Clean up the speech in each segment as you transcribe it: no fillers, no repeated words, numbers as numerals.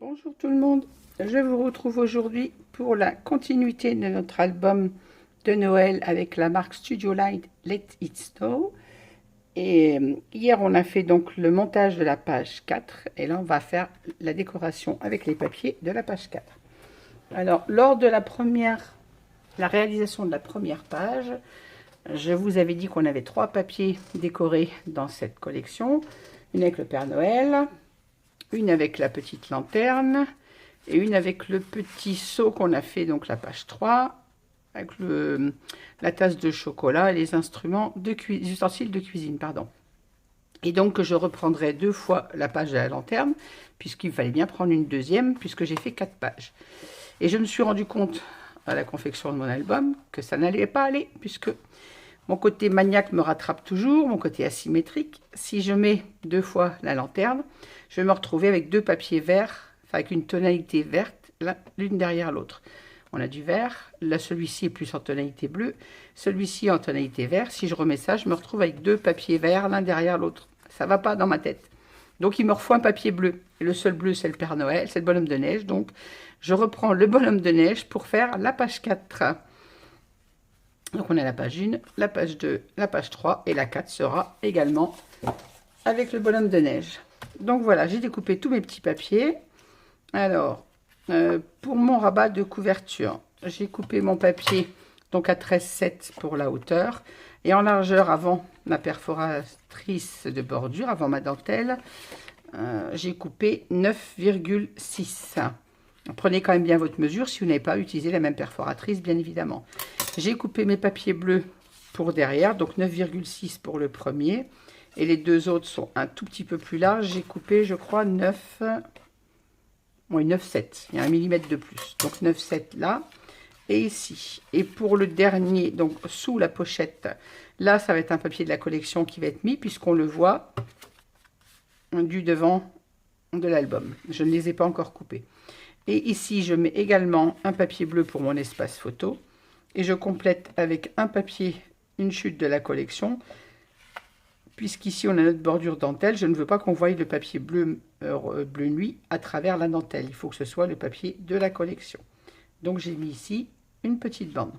Bonjour tout le monde, je vous retrouve aujourd'hui pour la continuité de notre album de Noël avec la marque Studio Light Let It Snow. Et hier on a fait donc le montage de la page 4 et là on va faire la décoration avec les papiers de la page 4. Alors lors de la réalisation de la première page, je vous avais dit qu'on avait 3 papiers décorés dans cette collection. Une avec le Père Noël, une avec la petite lanterne et une avec le petit seau qu'on a fait, donc la page 3, avec la tasse de chocolat et les ustensiles de cuisine, pardon. Et donc je reprendrai 2 fois la page de la lanterne, puisqu'il fallait bien prendre une deuxième, puisque j'ai fait 4 pages. Et je me suis rendu compte à la confection de mon album que ça n'allait pas aller, puisque mon côté maniaque me rattrape toujours, mon côté asymétrique. Si je mets 2 fois la lanterne, je vais me retrouver avec 2 papiers verts, enfin avec une tonalité verte, l'une derrière l'autre. On a du vert, là celui-ci est plus en tonalité bleue, celui-ci en tonalité vert. Si je remets ça, je me retrouve avec 2 papiers verts l'un derrière l'autre. Ça ne va pas dans ma tête. Donc il me refaut un papier bleu. Et le seul bleu, c'est le Père Noël, c'est le bonhomme de neige. Donc je reprends le bonhomme de neige pour faire la page 4. Donc on a la page 1, la page 2, la page 3 et la 4 sera également avec le bonhomme de neige. Donc voilà, j'ai découpé tous mes petits papiers. Alors, pour mon rabat de couverture, j'ai coupé mon papier donc à 13,7 pour la hauteur. Et en largeur avant ma perforatrice de bordure, avant ma dentelle, j'ai coupé 9,6. Prenez quand même bien votre mesure si vous n'avez pas utilisé la même perforatrice, bien évidemment. J'ai coupé mes papiers bleus pour derrière, donc 9,6 pour le premier. Et les deux autres sont un tout petit peu plus larges. J'ai coupé, je crois, 9,7. Il y a 1 millimètre de plus. Donc 9,7 là et ici. Et pour le dernier, donc sous la pochette, là, ça va être un papier de la collection qui va être mis, puisqu'on le voit du devant de l'album. Je ne les ai pas encore coupés. Et ici, je mets également un papier bleu pour mon espace photo. Et je complète avec un papier, une chute de la collection. Puisqu'ici, on a notre bordure dentelle, je ne veux pas qu'on voie le papier bleu nuit à travers la dentelle. Il faut que ce soit le papier de la collection. Donc, j'ai mis ici une petite bande.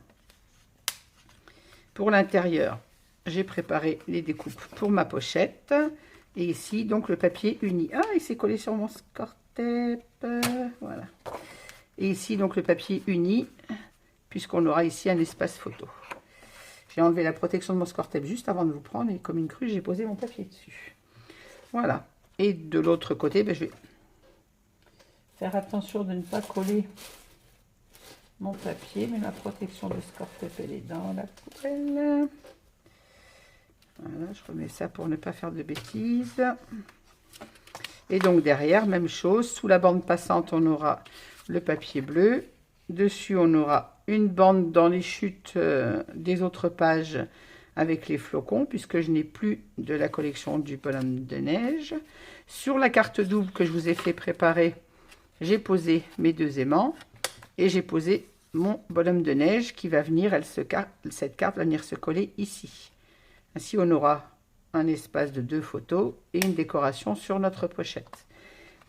Pour l'intérieur, j'ai préparé les découpes pour ma pochette. Et ici, donc, le papier uni. Ah, il s'est collé sur mon score-tape. Voilà. Et ici, donc, le papier uni, puisqu'on aura ici un espace photo. J'ai enlevé la protection de mon score-tape juste avant de vous prendre. Et comme une cruche, j'ai posé mon papier dessus. Voilà. Et de l'autre côté, je vais faire attention de ne pas coller mon papier. Mais ma protection de score-tape, elle est dans la poubelle. Voilà, je remets ça pour ne pas faire de bêtises. Et donc derrière, même chose, sous la bande passante, on aura le papier bleu. Dessus, on aura une bande dans les chutes des autres pages avec les flocons, puisque je n'ai plus de la collection du bonhomme de neige. Sur la carte double que je vous ai fait préparer, j'ai posé mes 2 aimants et j'ai posé mon bonhomme de neige qui va venir, cette carte va venir se coller ici. Ainsi, on aura un espace de 2 photos et une décoration sur notre pochette.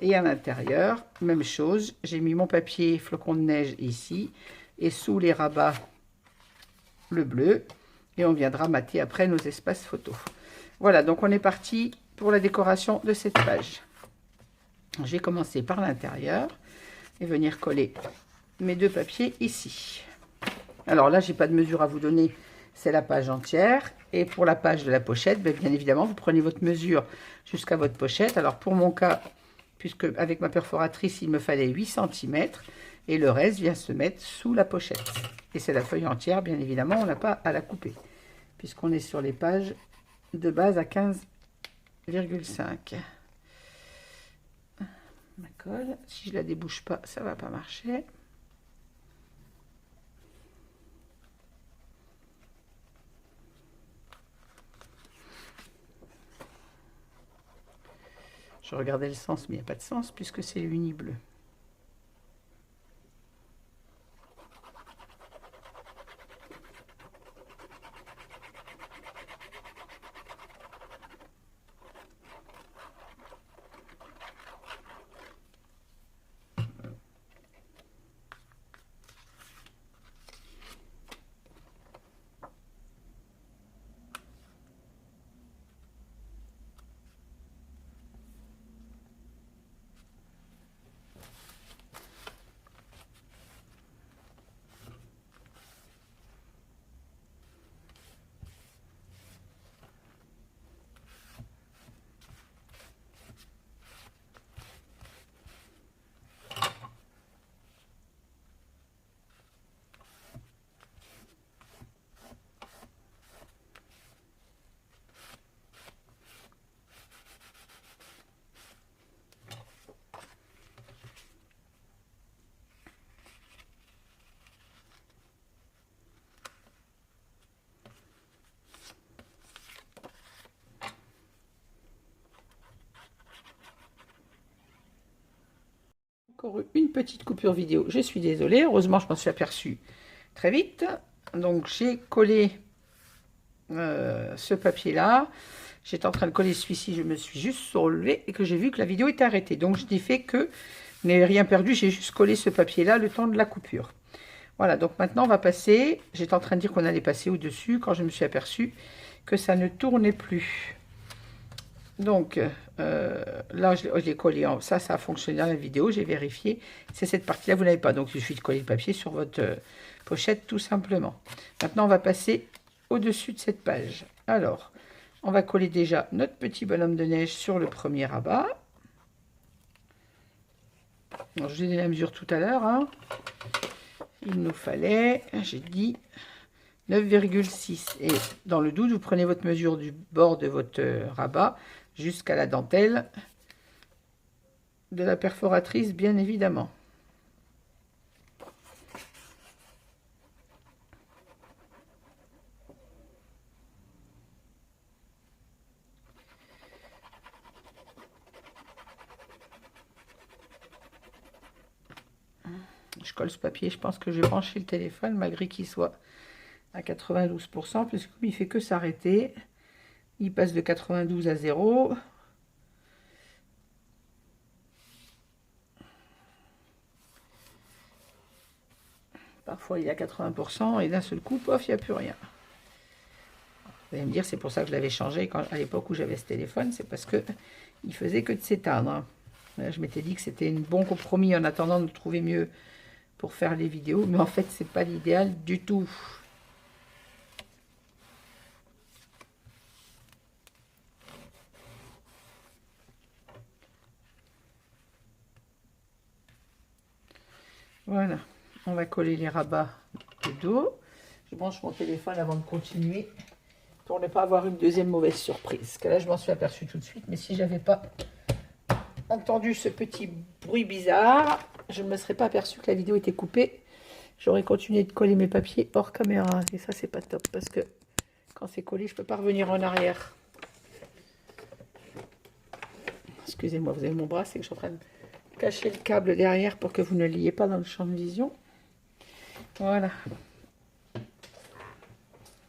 Et à l'intérieur, même chose, j'ai mis mon papier flocon de neige ici et sous les rabats le bleu. Et on viendra mater après nos espaces photos. Voilà, donc on est parti pour la décoration de cette page. Je vais commencer par l'intérieur et venir coller mes 2 papiers ici. Alors là, j'ai pas de mesure à vous donner, c'est la page entière. Et pour la page de la pochette, bien évidemment, vous prenez votre mesure jusqu'à votre pochette. Alors pour mon cas, puisque avec ma perforatrice, il me fallait 8 cm. Et le reste vient se mettre sous la pochette. Et c'est la feuille entière, bien évidemment, on n'a pas à la couper. Puisqu'on est sur les pages de base à 15,5. Ma colle, si je la débouche pas, ça ne va pas marcher. Je regardais le sens, mais il n'y a pas de sens puisque c'est uni bleu. encore eu une petite coupure vidéo. Je suis désolée. Heureusement, je m'en suis aperçue très vite. Donc, j'ai collé ce papier-là. J'étais en train de coller celui-ci. Je me suis juste relevée et que j'ai vu que la vidéo était arrêtée. Donc, je n'ai fait que... Je n'ai rien perdu. J'ai juste collé ce papier-là le temps de la coupure. Voilà. Donc, maintenant, on va passer... J'étais en train de dire qu'on allait passer au-dessus quand je me suis aperçue que ça ne tournait plus. Donc, là, je l'ai collé. Ça a fonctionné dans la vidéo. J'ai vérifié. C'est cette partie-là, vous n'avez pas. Donc, il suffit de coller le papier sur votre pochette, tout simplement. Maintenant, on va passer au-dessus de cette page. Alors, on va coller déjà notre petit bonhomme de neige sur le premier rabat. Donc, je vous ai donné la mesure tout à l'heure. Hein. Il nous fallait, j'ai dit, 9,6. Et dans le doute, vous prenez votre mesure du bord de votre rabat jusqu'à la dentelle de la perforatrice, bien évidemment. Je colle ce papier, je pense que je vais brancher le téléphone malgré qu'il soit à 92%, parce que comme il fait que s'arrêter, il passe de 92 à 0. Parfois il est à 80% et d'un seul coup, pof, il n'y a plus rien. Vous allez me dire, c'est pour ça que je l'avais changé à l'époque où j'avais ce téléphone, c'est parce que il faisait que de s'éteindre. Je m'étais dit que c'était un bon compromis en attendant de trouver mieux pour faire les vidéos, mais en fait, c'est pas l'idéal du tout. Voilà, on va coller les rabats de dos. Je branche mon téléphone avant de continuer pour ne pas avoir une deuxième mauvaise surprise. Parce que là, je m'en suis aperçue tout de suite, mais si j'avais pas entendu ce petit bruit bizarre, je ne me serais pas aperçu que la vidéo était coupée. J'aurais continué de coller mes papiers hors caméra. Et ça, c'est pas top parce que quand c'est collé, je peux pas revenir en arrière. Excusez-moi, vous avez mon bras, c'est que je suis en train de cacher le câble derrière pour que vous ne liez pas dans le champ de vision. Voilà.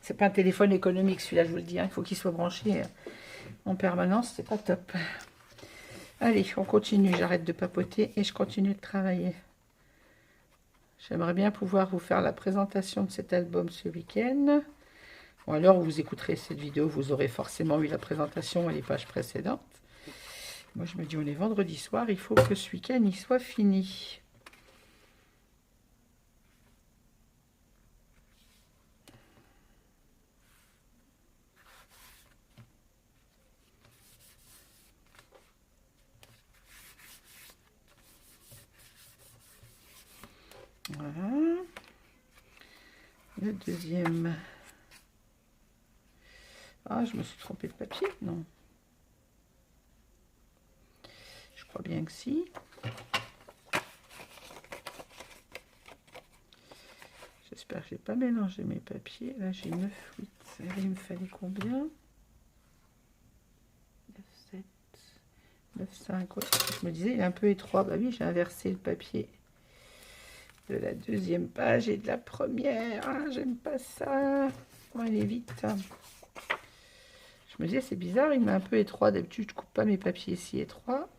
C'est pas un téléphone économique, celui-là, je vous le dis. Hein. Il faut qu'il soit branché en permanence, c'est pas top. Allez, on continue. J'arrête de papoter et je continue de travailler. J'aimerais bien pouvoir vous faire la présentation de cet album ce week-end. Ou alors, vous écouterez cette vidéo, vous aurez forcément eu la présentation et les pages précédentes. Moi, je me dis, on est vendredi soir, il faut que ce week-end, il soit fini. Voilà. Le deuxième. Ah, je me suis trompée de papier, non. Je crois bien que si. J'espère que je n'ai pas mélangé mes papiers. Là, j'ai 9, 8. Il me fallait combien? 9, 7, 9, 5. Ouais. Je me disais, il est un peu étroit. Bah oui, j'ai inversé le papier de la deuxième page et de la première. Ah, j'aime pas ça. On va aller vite. Je me disais, c'est bizarre, il m'est un peu étroit. D'habitude, je ne coupe pas mes papiers si étroits.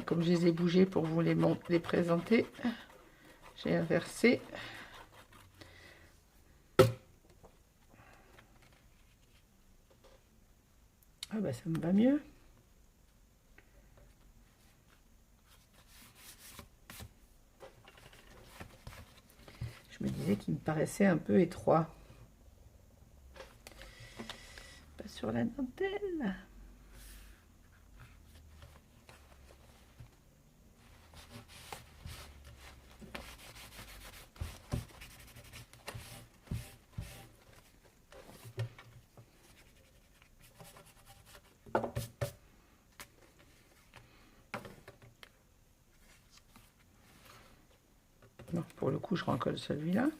Comme je les ai bougés pour vous les présenter, j'ai inversé. Ah bah ça me va mieux. Je me disais qu'il me paraissait un peu étroit. Pas sur la dentelle. Donc pour le coup, je recolle celui-là.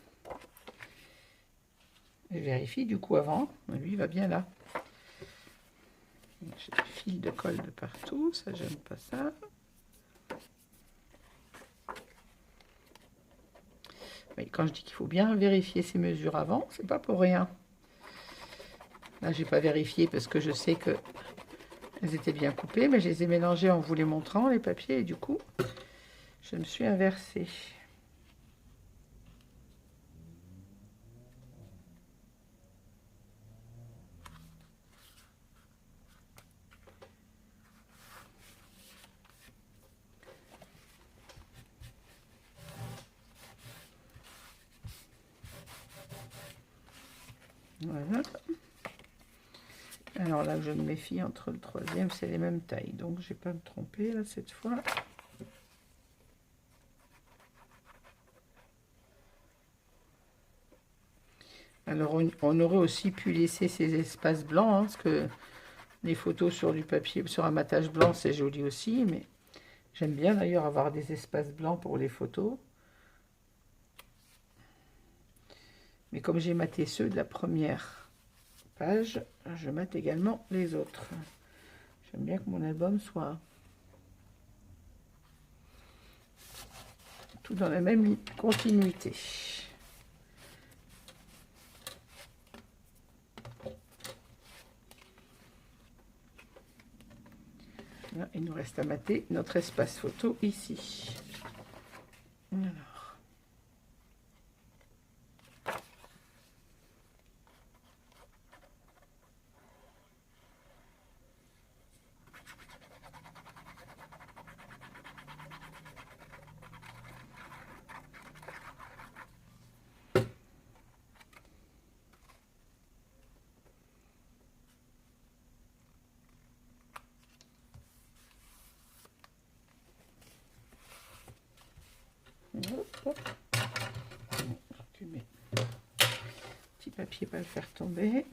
Je vérifie du coup avant. Lui, il va bien là. J'ai des fils de colle de partout. Ça, j'aime pas ça. quand je dis qu'il faut bien vérifier ses mesures avant, c'est pas pour rien. Là, j'ai pas vérifié parce que je sais que elles étaient bien coupées, mais je les ai mélangées en vous les montrant, les papiers, et du coup, je me suis inversée. Voilà. Alors là, je me méfie entre le troisième, c'est les mêmes tailles, donc je vais pas me tromper là cette fois. Alors on aurait aussi pu laisser ces espaces blancs, hein, parce que les photos sur du papier, sur un matage blanc, c'est joli aussi, mais j'aime bien d'ailleurs avoir des espaces blancs pour les photos. Mais comme j'ai maté ceux de la première page, je mate également les autres. J'aime bien que mon album soit tout dans la même continuité. Là, il nous reste à mater notre espace photo ici. Alors. Tu mets petit papier, pas le faire tomber.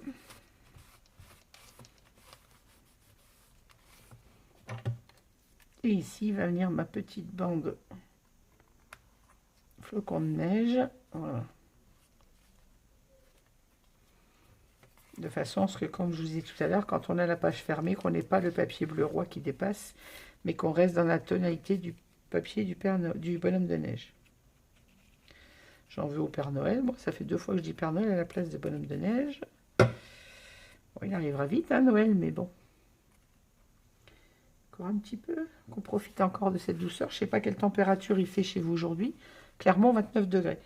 Et ici va venir ma petite bande flocon de neige. Voilà. De façon à ce que, comme je vous disais tout à l'heure, quand on a la page fermée, qu'on n'ait pas le papier bleu roi qui dépasse, mais qu'on reste dans la tonalité du papier du bonhomme de neige. J'en veux au Père Noël. Bon, ça fait 2 fois que je dis Père Noël à la place de bonhomme de neige. Bon, il arrivera vite, hein, Noël, mais bon. Encore un petit peu, qu'on profite encore de cette douceur. Je ne sais pas quelle température il fait chez vous aujourd'hui. Clairement, 29 degrés.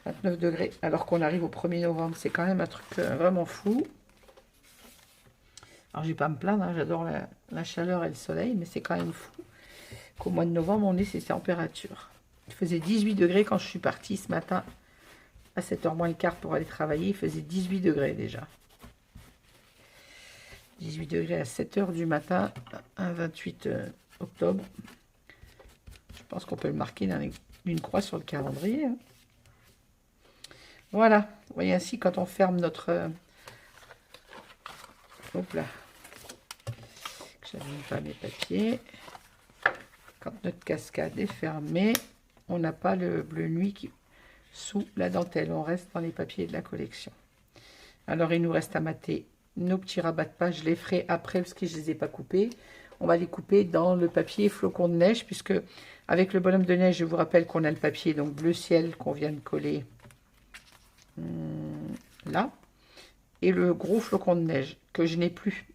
29 degrés, alors qu'on arrive au 1er novembre. C'est quand même un truc vraiment fou. Alors, je ne vais pas me plaindre, hein, j'adore la chaleur et le soleil, mais c'est quand même fou qu'au mois de novembre, on ait ces températures. Il faisait 18 degrés quand je suis partie ce matin à 7h moins le quart pour aller travailler. Il faisait 18 degrés déjà. 18 degrés à 7h du matin, un 28 octobre. Je pense qu'on peut le marquer dans une croix sur le calendrier. Hein. Voilà. Vous voyez ainsi, quand on ferme notre... hop là. Je n'abîme pas mes papiers. Quand notre cascade est fermée, on n'a pas le bleu nuit sous la dentelle. On reste dans les papiers de la collection. Alors, il nous reste à mater nos petits rabats de page. Je les ferai après parce que je ne les ai pas coupés. On va les couper dans le papier flocon de neige, puisque avec le bonhomme de neige, je vous rappelle qu'on a le papier donc bleu ciel qu'on vient de coller là. Et le gros flocon de neige que je n'ai plus.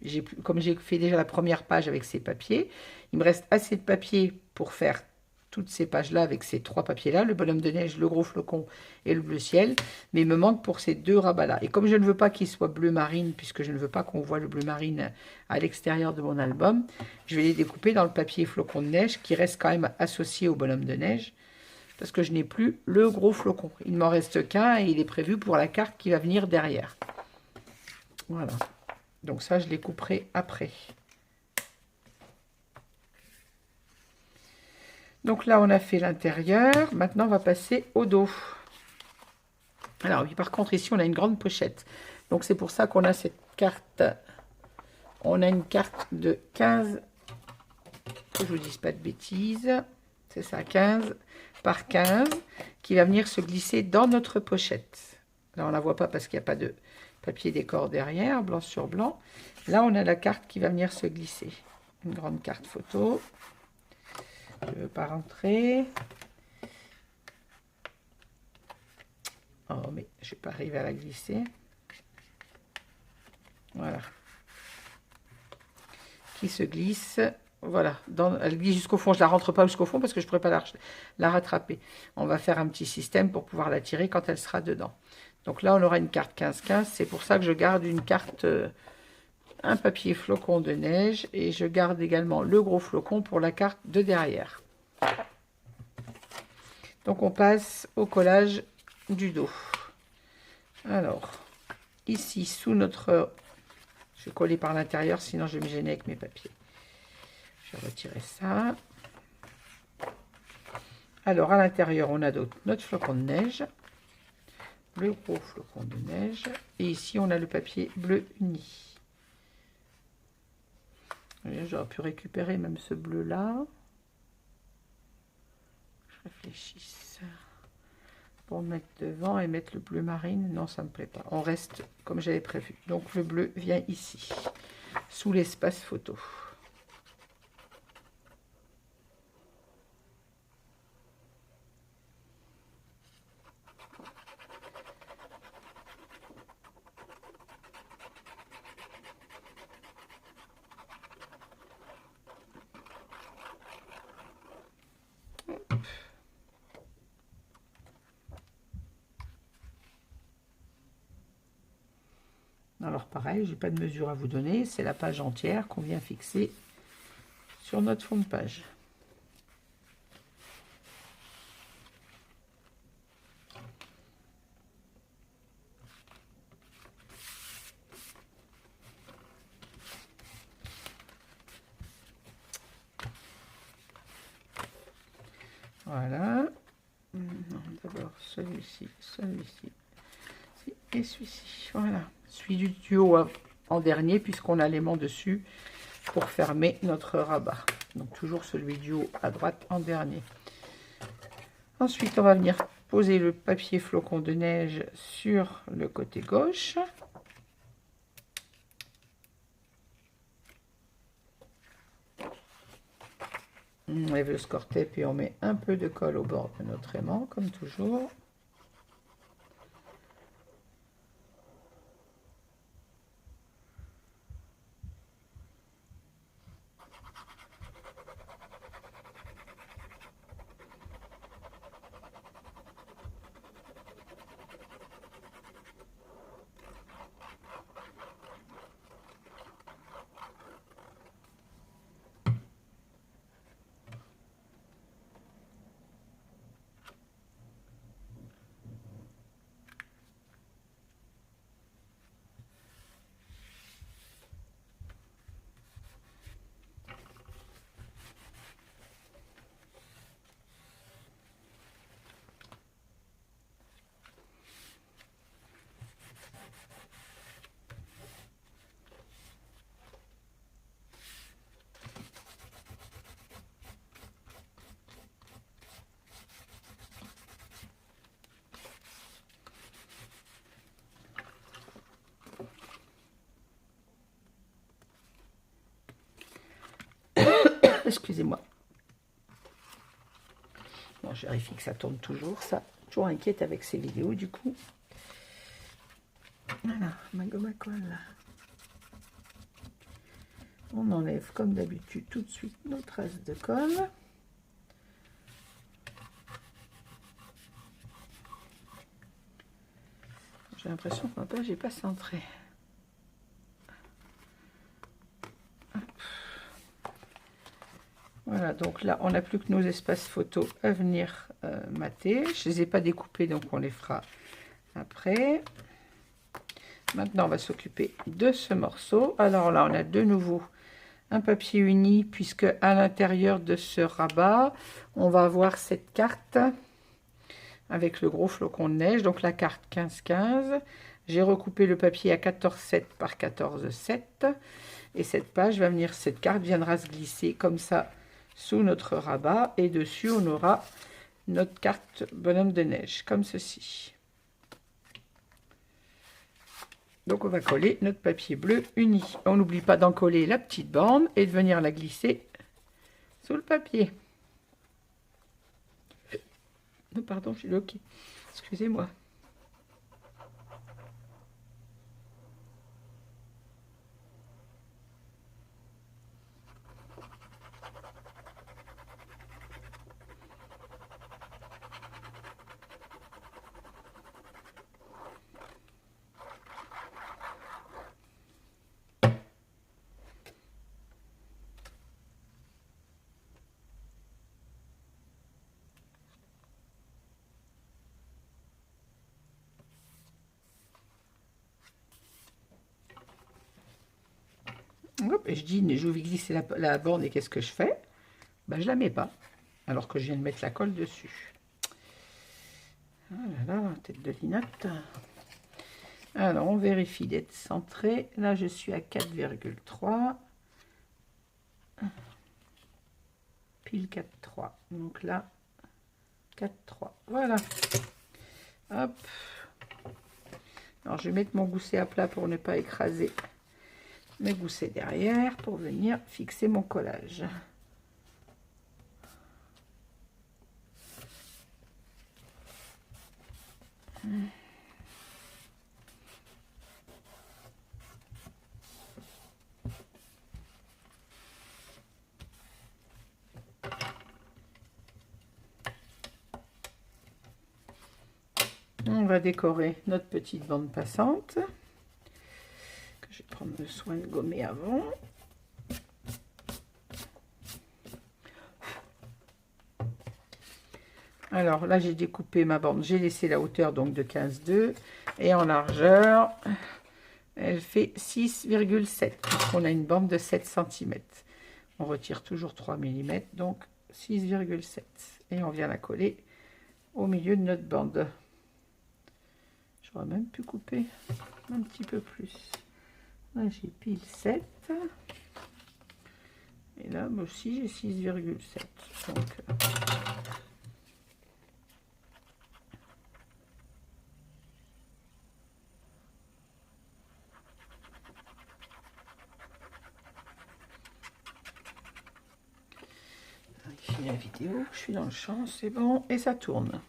Comme j'ai fait déjà la première page avec ces papiers, il me reste assez de papier pour faire toutes ces pages-là avec ces 3 papiers-là, le bonhomme de neige, le gros flocon et le bleu ciel, mais il me manque pour ces 2 rabats-là. Et comme je ne veux pas qu'il soit bleu marine, puisque je ne veux pas qu'on voit le bleu marine à l'extérieur de mon album, je vais les découper dans le papier flocon de neige qui reste quand même associé au bonhomme de neige, parce que je n'ai plus le gros flocon. Il ne m'en reste qu'un et il est prévu pour la carte qui va venir derrière. Voilà. Donc ça, je les couperai après. Donc là, on a fait l'intérieur. Maintenant, on va passer au dos. Alors, oui, par contre, ici, on a une grande pochette. Donc, c'est pour ça qu'on a cette carte. On a une carte de 15, que je ne vous dise pas de bêtises. C'est ça, 15 par 15, qui va venir se glisser dans notre pochette. Là, on ne la voit pas parce qu'il n'y a pas de papier décor derrière, blanc sur blanc. Là, on a la carte qui va venir se glisser. Une grande carte photo. Je ne veux pas rentrer. Oh, mais je vais pas arriver à la glisser. Voilà. Qui se glisse. Voilà. Elle glisse jusqu'au fond. Je la rentre pas jusqu'au fond parce que je ne pourrais pas la rattraper. On va faire un petit système pour pouvoir la tirer quand elle sera dedans. Donc là, on aura une carte 15-15. C'est pour ça que je garde une carte, un papier flocon de neige. Et je garde également le gros flocon pour la carte de derrière. Donc on passe au collage du dos. Alors, ici, sous notre... Je vais coller par l'intérieur, sinon je vais me gêner avec mes papiers. Je vais retirer ça. Alors, à l'intérieur, on a notre flocon de neige. Le gros flocon de neige. Et ici, on a le papier bleu uni. J'aurais pu récupérer même ce bleu-là. Je réfléchisse. Pour le mettre devant et mettre le bleu marine, non, ça ne me plaît pas. On reste comme j'avais prévu. Donc, le bleu vient ici, sous l'espace photo. Alors pareil, j'ai pas de mesure à vous donner, c'est la page entière qu'on vient fixer sur notre fond de page. Voilà. D'abord celui-ci, celui-ci et celui-ci. Voilà. Celui du haut en dernier puisqu'on a l'aimant dessus pour fermer notre rabat. Donc toujours celui du haut à droite en dernier. Ensuite, on va venir poser le papier flocon de neige sur le côté gauche. On lève le score tape et on met un peu de colle au bord de notre aimant, comme toujours. Excusez-moi. Bon, je vérifie que ça tourne toujours. Ça, toujours inquiète avec ces vidéos du coup. Voilà, ma gomme à colle. On enlève comme d'habitude tout de suite nos traces de colle. J'ai l'impression que ma page n'est pas centrée. Voilà, donc là, on n'a plus que nos espaces photos à venir mater. Je ne les ai pas découpés, donc on les fera après. Maintenant, on va s'occuper de ce morceau. Alors là, on a de nouveau un papier uni, puisque à l'intérieur de ce rabat, on va avoir cette carte avec le gros flocon de neige. Donc la carte 15-15. J'ai recoupé le papier à 14,7 par 14,7. Et cette page va venir, cette carte viendra se glisser comme ça sous notre rabat. Et dessus, on aura notre carte bonhomme de neige, comme ceci. Donc on va coller notre papier bleu uni. On n'oublie pas d'en coller la petite bande et de venir la glisser sous le papier. Non, pardon, je suis bloquée. Excusez-moi. Hop, et je dis, je vais glisser la bande et qu'est-ce que je fais? Ben, je la mets pas, alors que je viens de mettre la colle dessus. Ah là là, tête de linotte. Alors, on vérifie d'être centré. Là, je suis à 4,3. Pile 4,3. Donc là, 4,3. Voilà. Hop. Alors, je vais mettre mon gousset à plat pour ne pas écraser mes goussets derrière pour venir fixer mon collage. On va décorer notre petite bande passante que je vais prendre le soin de gommer avant. Alors là, j'ai découpé ma bande, j'ai laissé la hauteur donc de 15,2 et en largeur, elle fait 6,7 puisqu'on a une bande de 7 cm. On retire toujours 3 mm, donc 6,7 et on vient la coller au milieu de notre bande. J'aurais même pu couper un petit peu plus. Là, j'ai pile 7. Et là aussi, j'ai 6,7. Donc, vérifier la vidéo. Je suis dans le champ, c'est bon. Et ça tourne.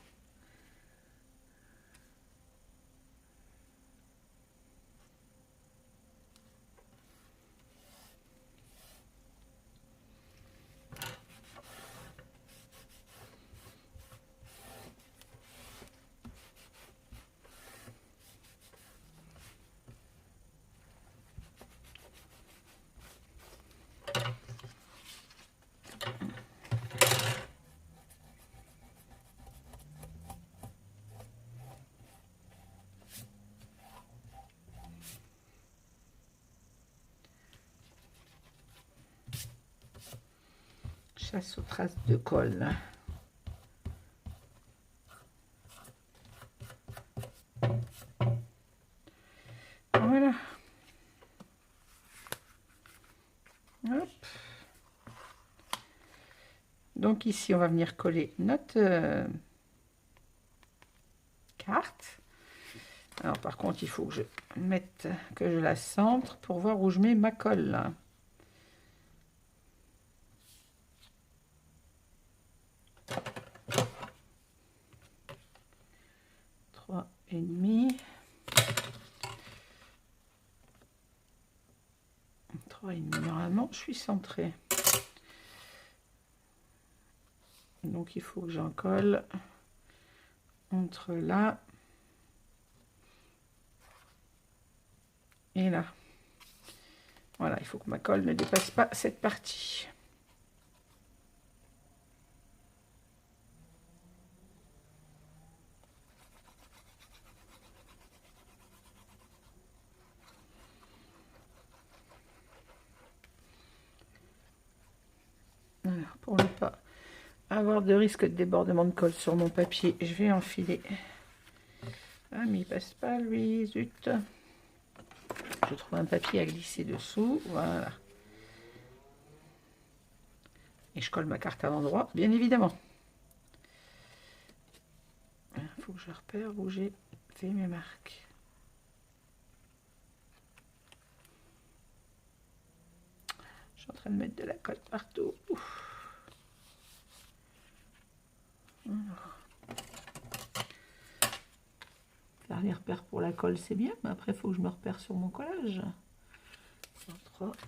Chasse aux traces de colle. Voilà. Hop. Donc ici, on va venir coller notre carte. Alors par contre, il faut que je mette, que je la centre pour voir où je mets ma colle. 3,5. 3,5. Normalement, je suis centrée. Donc il faut que j'en colle entre là et là. Voilà, il faut que ma colle ne dépasse pas cette partie. Alors, pour ne pas avoir de risque de débordement de colle sur mon papier, je vais enfiler. Ah, mais il passe pas, lui, zut. Je trouve un papier à glisser dessous, voilà. Et je colle ma carte à l'endroit, bien évidemment. Il faut que je repère où j'ai fait mes marques. Je suis en train de mettre de la colle partout. Faire les repères pour la colle, c'est bien, mais après, il faut que je me repère sur mon collage.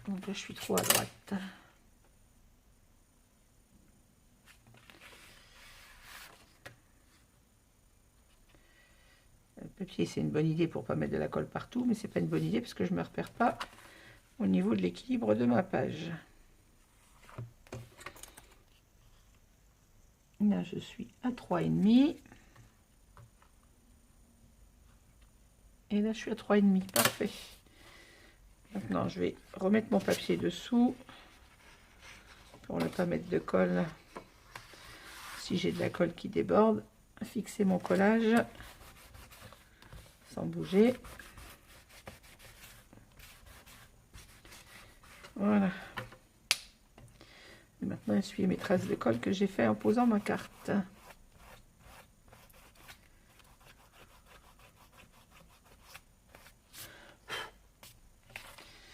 Donc là, je suis trop à droite. Le papier, c'est une bonne idée pour ne pas mettre de la colle partout, mais c'est pas une bonne idée parce que je ne me repère pas au niveau de l'équilibre de ma page. Là, je suis à 3,5. Et là, je suis à 3,5. Parfait. Maintenant, Maintenant, je vais remettre mon papier dessous pour ne pas mettre de colle. Si j'ai de la colle qui déborde, fixer mon collage sans bouger. Voilà. Et maintenant, essuyer mes traces de colle que j'ai fait en posant ma carte.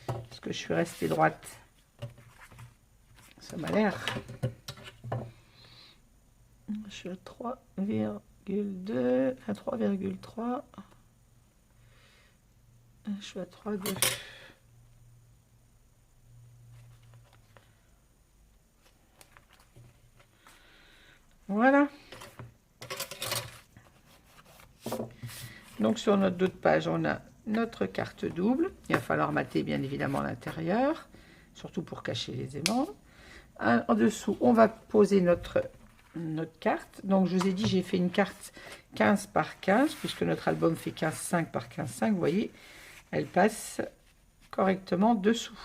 Parce que je suis restée droite. Ça m'a l'air. Je suis à 3,2, à 3,3. Je suis à 3,2. Voilà. Donc sur notre dos de page, on a notre carte double. Il va falloir mater bien évidemment l'intérieur, surtout pour cacher les aimants. En dessous, on va poser notre carte. Donc je vous ai dit, j'ai fait une carte 15 par 15, puisque notre album fait 15,5 par 15,5. Vous voyez, elle passe correctement dessous.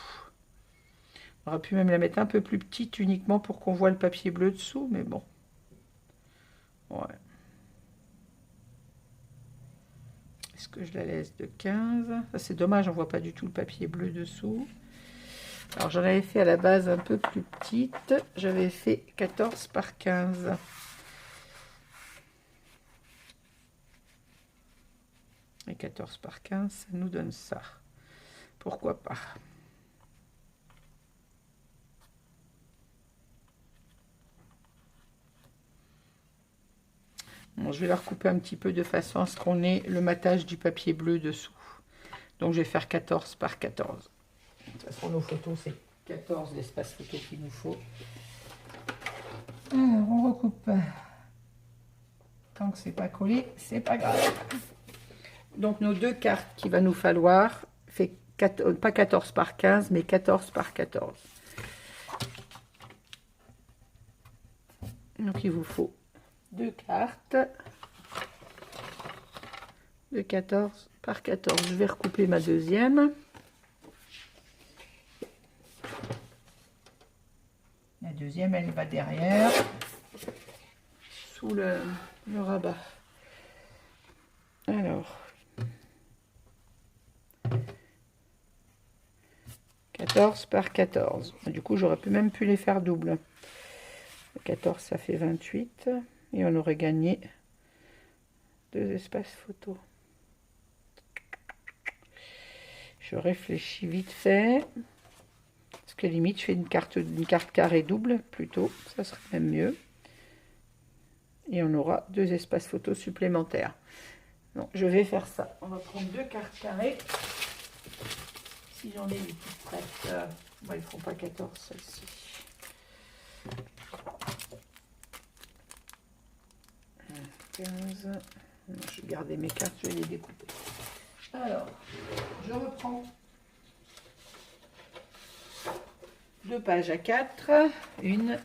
On aurait pu même la mettre un peu plus petite, uniquement pour qu'on voit le papier bleu dessous, mais bon. Ouais. Est-ce que je la laisse de 15? Ça, c'est dommage, on voit pas du tout le papier bleu dessous. Alors, j'en avais fait à la base un peu plus petite. J'avais fait 14 par 15. Et 14 par 15, ça nous donne ça. Pourquoi pas? Bon, je vais la recouper un petit peu de façon à ce qu'on ait le matage du papier bleu dessous. Donc, je vais faire 14 par 14. De toute façon, nos photos, c'est 14 l'espace photo qu'il nous faut. Alors, on recoupe. Tant que c'est pas collé, c'est pas grave. Donc, nos deux cartes qu'il va nous falloir, fait pas 14 par 15, mais 14 par 14. Donc, il vous faut deux cartes de 14 par 14. Je vais recouper ma deuxième. La deuxième, elle va derrière, sous le rabat. Alors, 14 par 14. Du coup, j'aurais même pu les faire double. 14, ça fait 28. Et on aurait gagné deux espaces photo. Je réfléchis vite fait. Parce que limite, je fais une carte carrée double plutôt. Ça serait même mieux. Et on aura deux espaces photos supplémentaires. Donc, je vais faire ça. On va prendre deux cartes carrées. Si j'en ai une petite prête. Bon, ils ne feront pas 14, celle-ci. Je vais garder mes cartes, je vais les découper. Alors, je reprends deux pages à 4. Une.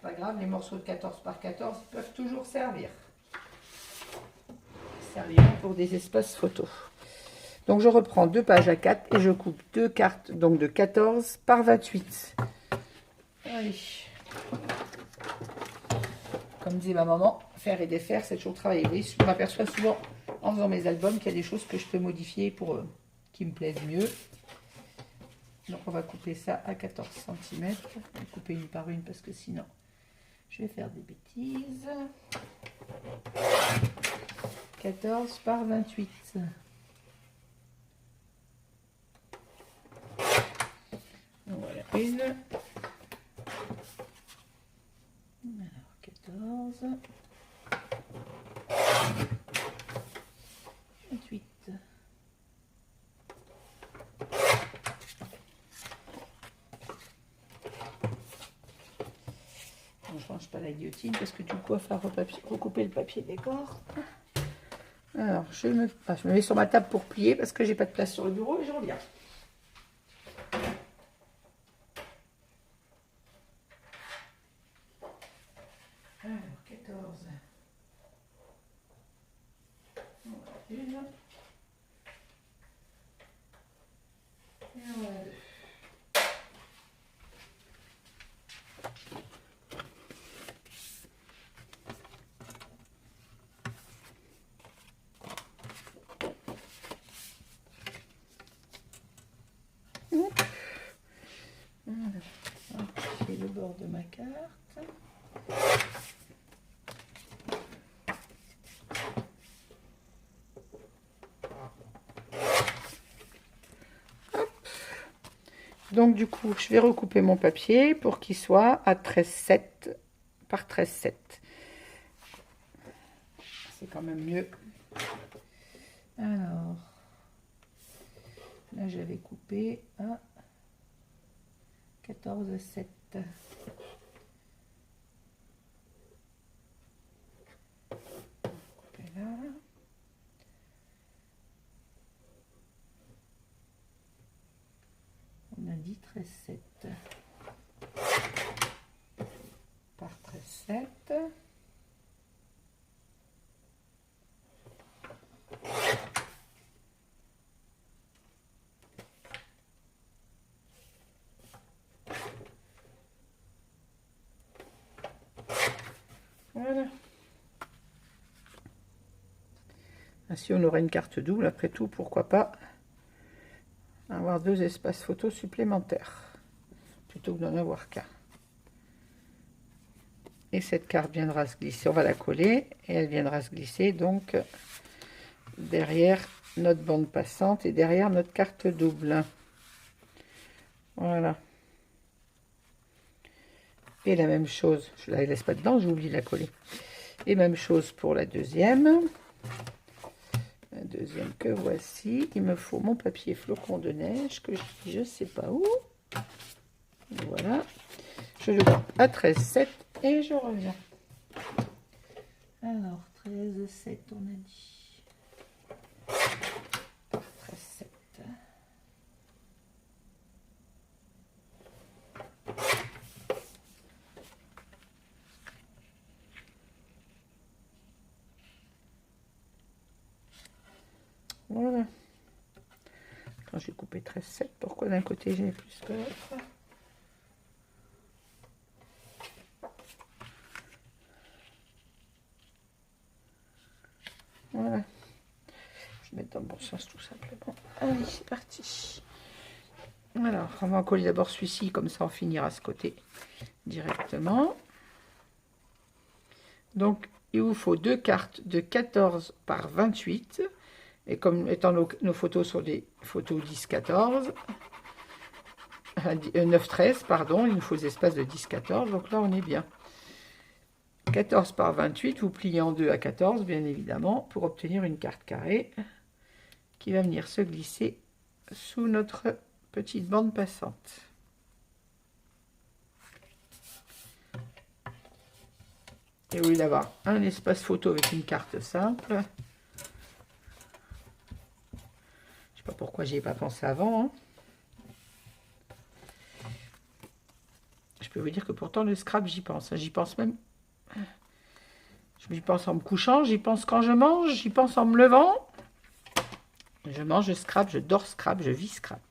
Pas grave, les morceaux de 14 par 14 peuvent toujours servir. Serviront pour des espaces photos. Donc, je reprends deux pages à 4 et je coupe deux cartes donc de 14 par 28. Allez. Comme disait ma maman, faire et défaire, c'est toujours travailler. Oui, je m'aperçois souvent en faisant mes albums qu'il y a des choses que je peux modifier pour qui me plaisent mieux. Donc on va couper ça à 14 cm. Je vais couper une par une parce que sinon je vais faire des bêtises. 14 par 28. Voilà une. Alors 14. 28. Bon, je range pas la guillotine parce que du coup, il va falloir recouper le papier décor. Alors, je me mets sur ma table pour plier parce que j'ai pas de place sur le bureau et je reviens. Alors, 14. Voilà, une. carte. Hop. Donc du coup, je vais recouper mon papier pour qu'il soit à 13,7 par 13,7. C'est quand même mieux. Alors, là j'avais coupé à 14,7. Couper là. On a dit 13,7 par 13,7. Voilà. Ainsi, on aura une carte double. Après tout, pourquoi pas avoir 2 espaces photos supplémentaires plutôt que d'en avoir qu'un. Et cette carte viendra se glisser. On va la coller et elle viendra se glisser donc derrière notre bande passante et derrière notre carte double. Voilà. Et la même chose, je ne la laisse pas dedans, j'ai oublié de la coller. Et même chose pour la deuxième. La deuxième que voici. Il me faut mon papier flocon de neige que je ne sais pas où. Voilà. Je le coupe à 13,7 et je reviens. Alors, 13,7 on a dit. Par 13,7. Voilà. Quand j'ai coupé 13,7, pourquoi d'un côté j'ai plus que l'autre? Voilà. Je vais mettre dans le bon sens tout simplement. Allez, c'est parti. Alors, on va en coller d'abord celui-ci, comme ça on finira ce côté directement. Donc, il vous faut 2 cartes de 14 par 28. Et comme étant nos photos sont des photos 10-14, 9-13, pardon, il nous faut des espaces de 10-14, donc là on est bien. 14 par 28, vous pliez en 2 à 14, bien évidemment, pour obtenir une carte carrée qui va venir se glisser sous notre petite bande passante. Et au lieu d'avoir un espace photo avec une carte simple, je sais pas pourquoi j'y ai pas pensé avant, hein. Je peux vous dire que pourtant le scrap j'y pense, j'y pense même, j'y pense en me couchant, j'y pense quand je mange, j'y pense en me levant. Je mange scrap, je dors scrap, je vis scrap.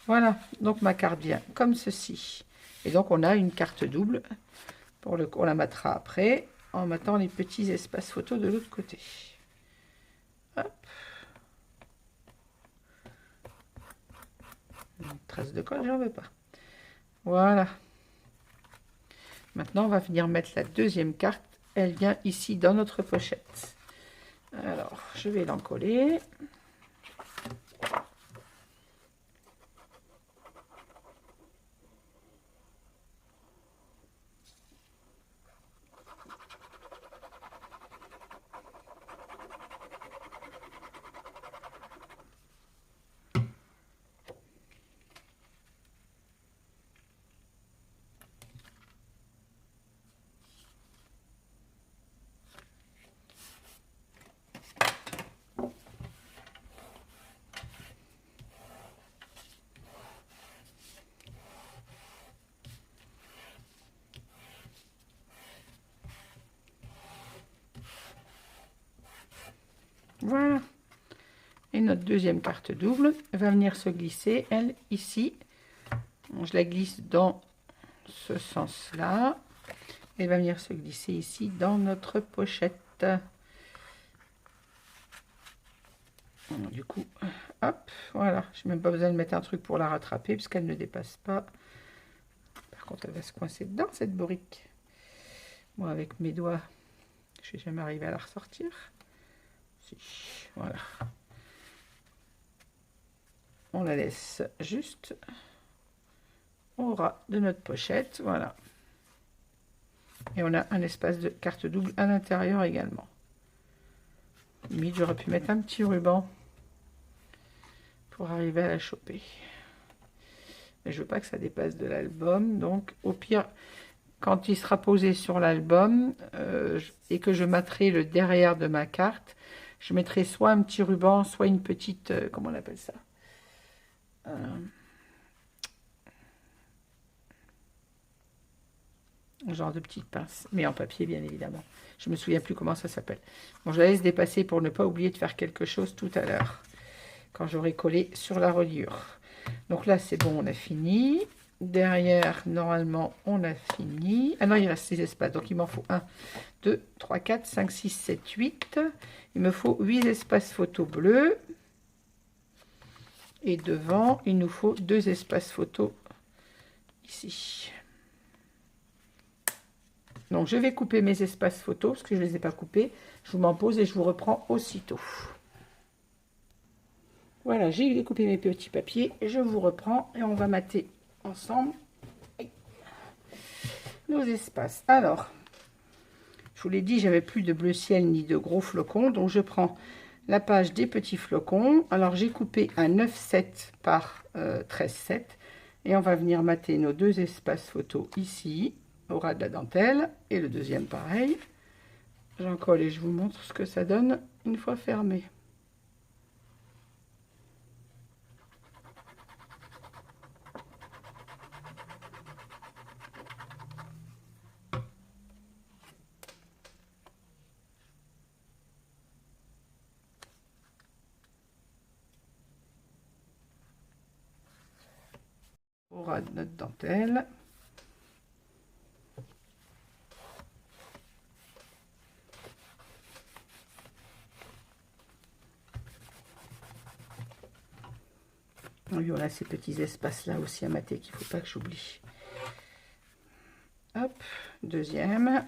Voilà, donc ma carte vient comme ceci. Et donc on a une carte double, on la mettra après, en mettant les petits espaces photos de l'autre côté. Hop. Une trace de colle, j'en veux pas. Voilà. Maintenant, on va venir mettre la deuxième carte. Elle vient ici dans notre pochette. Alors, je vais l'encoller. Voilà. Et notre deuxième carte double va venir se glisser, elle, ici. Je la glisse dans ce sens-là. Elle va venir se glisser ici dans notre pochette. Du coup, hop, voilà. Je n'ai même pas besoin de mettre un truc pour la rattraper puisqu'elle ne dépasse pas. Par contre, elle va se coincer dedans, cette brique. Moi, avec mes doigts, je vais jamais arriver à la ressortir. Si, voilà. On la laisse juste au ras de notre pochette, voilà. Et on a un espace de carte double à l'intérieur également. Limite, j'aurais pu mettre un petit ruban pour arriver à la choper. Mais je veux pas que ça dépasse de l'album, donc au pire, quand il sera posé sur l'album et que je materai le derrière de ma carte, je mettrai soit un petit ruban, soit une petite, comment on appelle ça, un genre de petite pince, mais en papier bien évidemment. Je me souviens plus comment ça s'appelle. Bon, je la laisse dépasser pour ne pas oublier de faire quelque chose tout à l'heure, quand j'aurai collé sur la reliure. Donc là, c'est bon, on a fini. Derrière, normalement, on a fini. Ah non, il reste 6 espaces. Donc, il m'en faut 1, 2, 3, 4, 5, 6, 7, 8. Il me faut 8 espaces photo bleus. Et devant, il nous faut 2 espaces photo ici. Donc, je vais couper mes espaces photo parce que je ne les ai pas coupés. Je vous m'en pose et je vous reprends aussitôt. Voilà, j'ai découpé mes petits papiers. Je vous reprends et on va mater ensemble nos espaces. Alors, je vous l'ai dit, j'avais plus de bleu ciel ni de gros flocons. Donc, je prends la page des petits flocons. Alors, j'ai coupé un 9,7 par 13,7. Et on va venir mater nos 2 espaces photo ici, au ras de la dentelle. Et le deuxième, pareil. J'en colle et je vous montre ce que ça donne une fois fermé. Au ras de notre dentelle. Oui, on a ces petits espaces là aussi à mater qu'il ne faut pas que j'oublie. Hop, deuxième.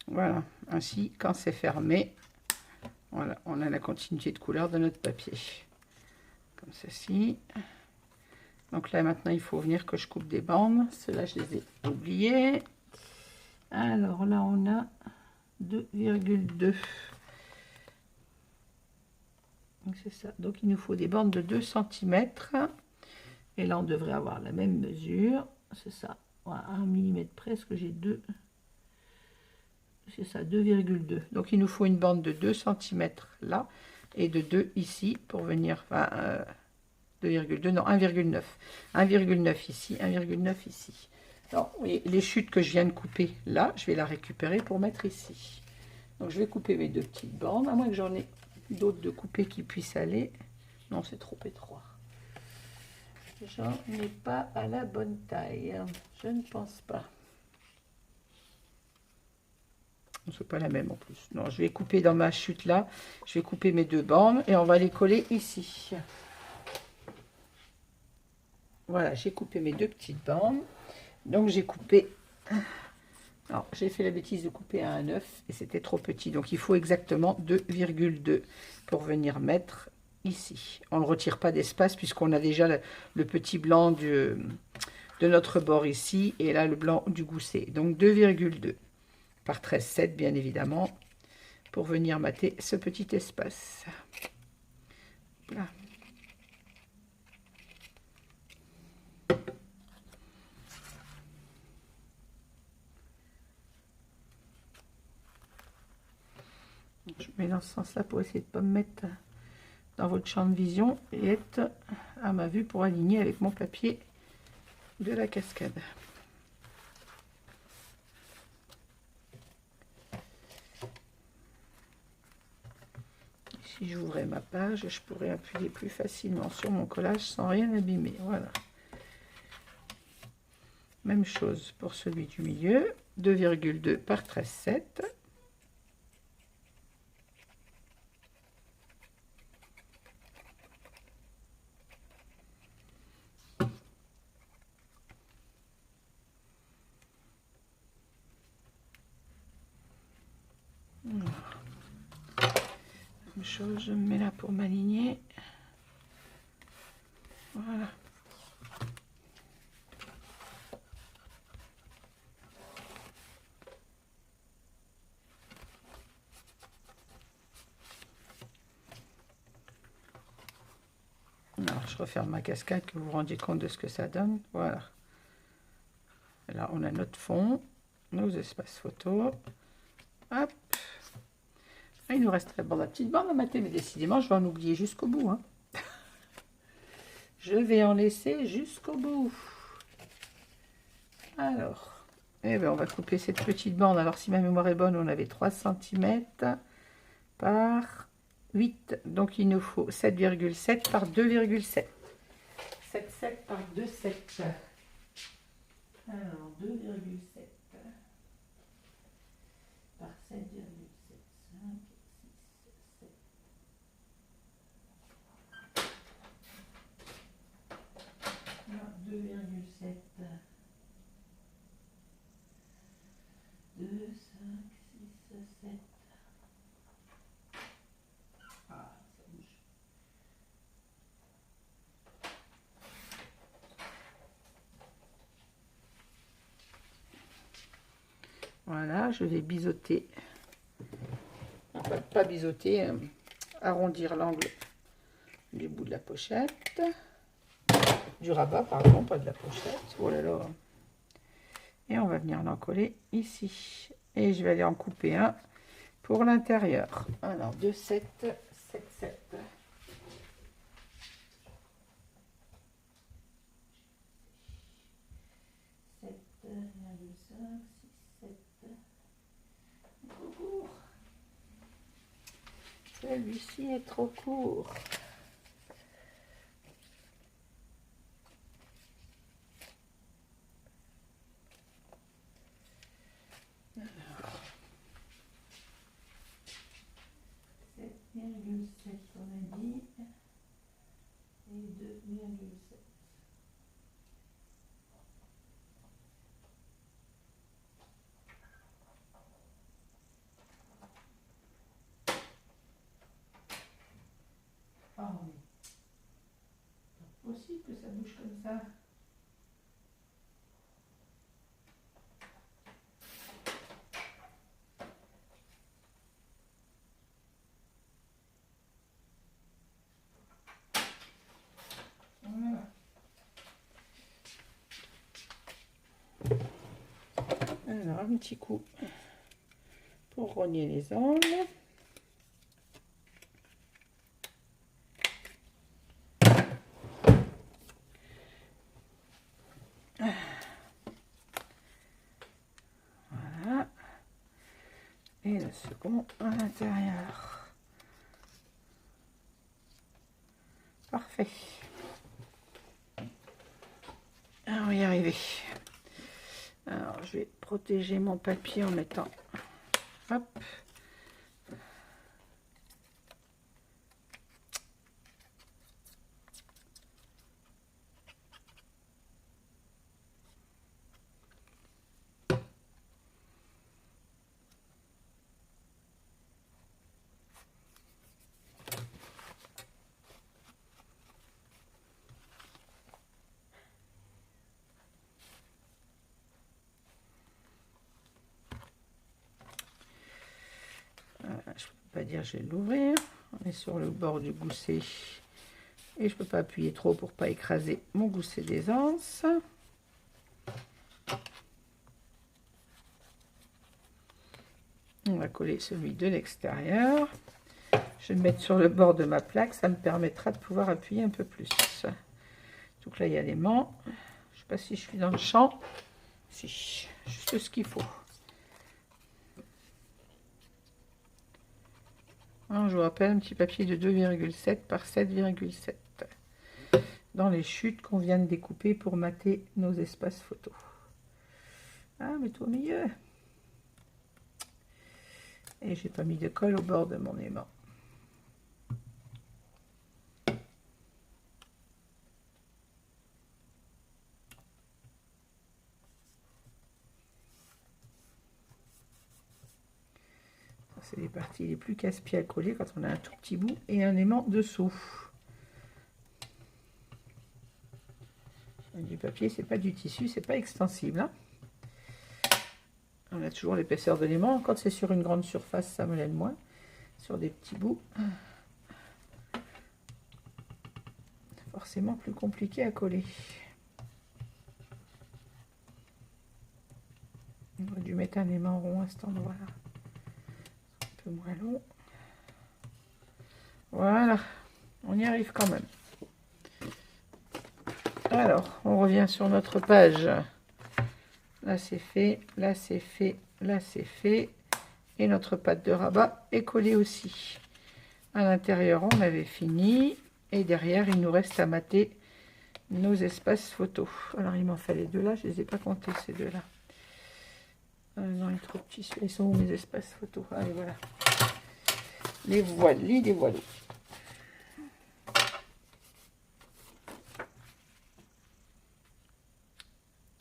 Voilà, ainsi quand c'est fermé, voilà, on a la continuité de couleur de notre papier. Comme ceci. Donc là maintenant il faut venir que je coupe des bandes. Ceux-là je les ai oubliés. Alors là on a 2,2. C'est ça. Donc il nous faut des bandes de 2 cm. Et là on devrait avoir la même mesure. C'est ça. Voilà, 1 mm presque, j'ai 2. C'est ça, 2,2. Donc il nous faut une bande de 2 cm là et de 2 ici pour venir, enfin 2,2, non 1,9. 1,9 ici, 1,9 ici. Alors oui, les chutes que je viens de couper là, je vais la récupérer pour mettre ici. Donc je vais couper mes 2 petites bandes, à moins que j'en ai d'autres de couper qui puissent aller. Non, c'est trop étroit. J'en ai pas à la bonne taille. Je ne pense pas. C'est pas la même en plus. Non, je vais couper dans ma chute là. Je vais couper mes 2 bandes et on va les coller ici. Voilà, j'ai coupé mes 2 petites bandes. Donc j'ai coupé. Alors j'ai fait la bêtise de couper à 1,9 et c'était trop petit. Donc il faut exactement 2,2 pour venir mettre ici. On ne retire pas d'espace puisqu'on a déjà le petit blanc de notre bord ici et là le blanc du gousset. Donc 2,2. Par 13,7 bien évidemment, pour venir mater ce petit espace. Là. mais dans ce sens-là pour essayer de ne pas me mettre dans votre champ de vision et être à ma vue pour aligner avec mon papier de la cascade. Si j'ouvrais ma page, je pourrais appuyer plus facilement sur mon collage sans rien abîmer. Voilà. Même chose pour celui du milieu, 2,2 par 13,7. Même chose, je me mets là pour m'aligner. Voilà. Alors, je referme ma cascade, que vous vous rendiez compte de ce que ça donne. Voilà. Là, on a notre fond, nos espaces photos. Hop. Il nous resterait bon, la petite bande à mater, mais décidément, je vais en oublier jusqu'au bout. Hein. Je vais en laisser jusqu'au bout. Alors, eh bien, on va couper cette petite bande. Alors, si ma mémoire est bonne, on avait 3 cm par 8. Donc, il nous faut 7,7 par 2,7. 7,7 par 2,7. Alors, 2,7 par 7,7. 5, 6, 7. Alors, 2,7. 2, 5, 6, 7. Ah, ça bouge. Voilà, je vais biseauter. Enfin, pas biseauter, arrondir l'angle du bout de la pochette. Du rabat, pardon, pas de la pochette. Oh là là. Et on va venir l'en coller ici. Et je vais aller en couper un pour l'intérieur. Alors, 2, 7, 7, 7. 7,5, 6, 7. Trop court. Celui-ci est trop court. Alors, 7,7 on a dit. Et 2,7. Oh, mais c'est pas possible que ça bouge comme ça. Voilà. Alors, un petit coup pour rogner les angles. Voilà. Et le second à l'intérieur. Parfait. On va y arriver. Alors, je vais protéger mon papier en mettant... Hop. Je peux pas dire je vais l'ouvrir. On est sur le bord du gousset et je peux pas appuyer trop pour pas écraser mon gousset d'aisance. On va coller celui de l'extérieur. Je vais me mettre sur le bord de ma plaque, ça me permettra de pouvoir appuyer un peu plus. Donc là, il y a l'aimant. Je ne sais pas si je suis dans le champ. Si, juste ce qu'il faut. Alors, je vous rappelle, un petit papier de 2,7 par 7,7 dans les chutes qu'on vient de découper pour mater nos espaces photos. Ah, mets-toi au milieu. Et j'ai pas mis de colle au bord de mon aimant. C'est les parties les plus casse-pieds à coller quand on a un tout petit bout et un aimant dessous. Du papier, c'est pas du tissu, c'est pas extensible. Hein. On a toujours l'épaisseur de l'aimant. Quand c'est sur une grande surface, ça me l'aide moins. Sur des petits bouts, c'est forcément plus compliqué à coller. On aurait dû mettre un aimant rond à cet endroit-là. Un peu moins long. Voilà, on y arrive quand même. Alors, on revient sur notre page. Là, c'est fait, là, c'est fait, là, c'est fait. Et notre pâte de rabat est collée aussi. À l'intérieur, on avait fini. Et derrière, il nous reste à mater nos espaces photos. Alors, il m'en fallait deux là. Je ne les ai pas comptés, ces deux-là. Non, il est trop petit. Ils sont où mes espaces photos? Allez, voilà. Les voilis, les voilos.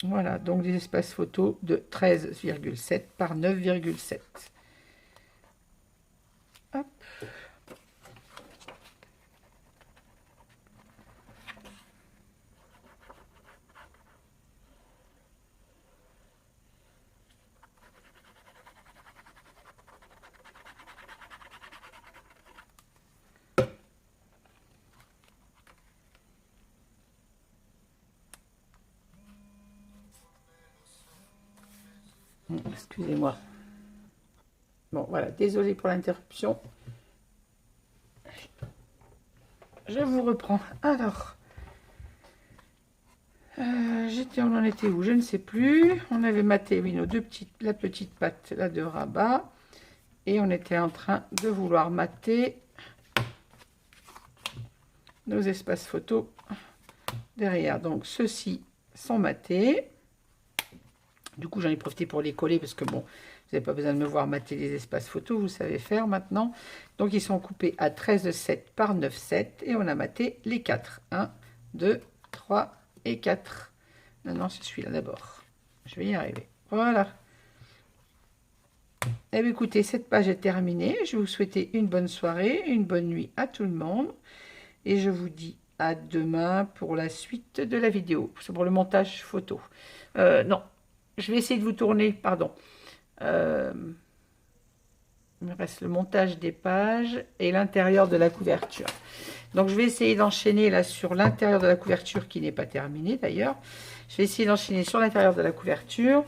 Voilà, donc des espaces photos de 13,7 par 9,7. Hop. Excusez-moi. Bon, voilà, désolé pour l'interruption. Je vous reprends. Alors, on en était où? Je ne sais plus. On avait maté, oui, la petite pâte là de rabat. Et on était en train de vouloir mater nos espaces photos derrière. Donc, ceux-ci sont matés. Du coup, j'en ai profité pour les coller parce que bon, vous n'avez pas besoin de me voir mater les espaces photos, vous savez faire maintenant. Donc, ils sont coupés à 13,7 par 9,7 et on a maté les 4. 1, 2, 3 et 4. Non, non, c'est celui-là d'abord. Je vais y arriver. Voilà. Eh bien, écoutez, cette page est terminée. Je vais vous souhaiter une bonne soirée, une bonne nuit à tout le monde. Et je vous dis à demain pour la suite de la vidéo, pour le montage photo. Non. Je vais essayer de vous tourner, pardon. Il me reste le montage des pages et l'intérieur de la couverture. Donc, je vais essayer d'enchaîner là sur l'intérieur de la couverture qui n'est pas terminé d'ailleurs. Je vais essayer d'enchaîner sur l'intérieur de la couverture.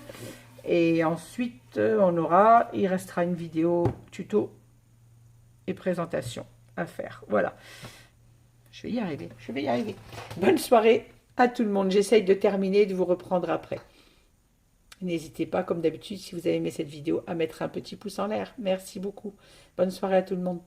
Et ensuite, il restera une vidéo tuto et présentation à faire. Voilà. Je vais y arriver, je vais y arriver. Bonne soirée à tout le monde. J'essaye de terminer et de vous reprendre après. N'hésitez pas, comme d'habitude, si vous avez aimé cette vidéo, à mettre un petit pouce en l'air. Merci beaucoup. Bonne soirée à tout le monde.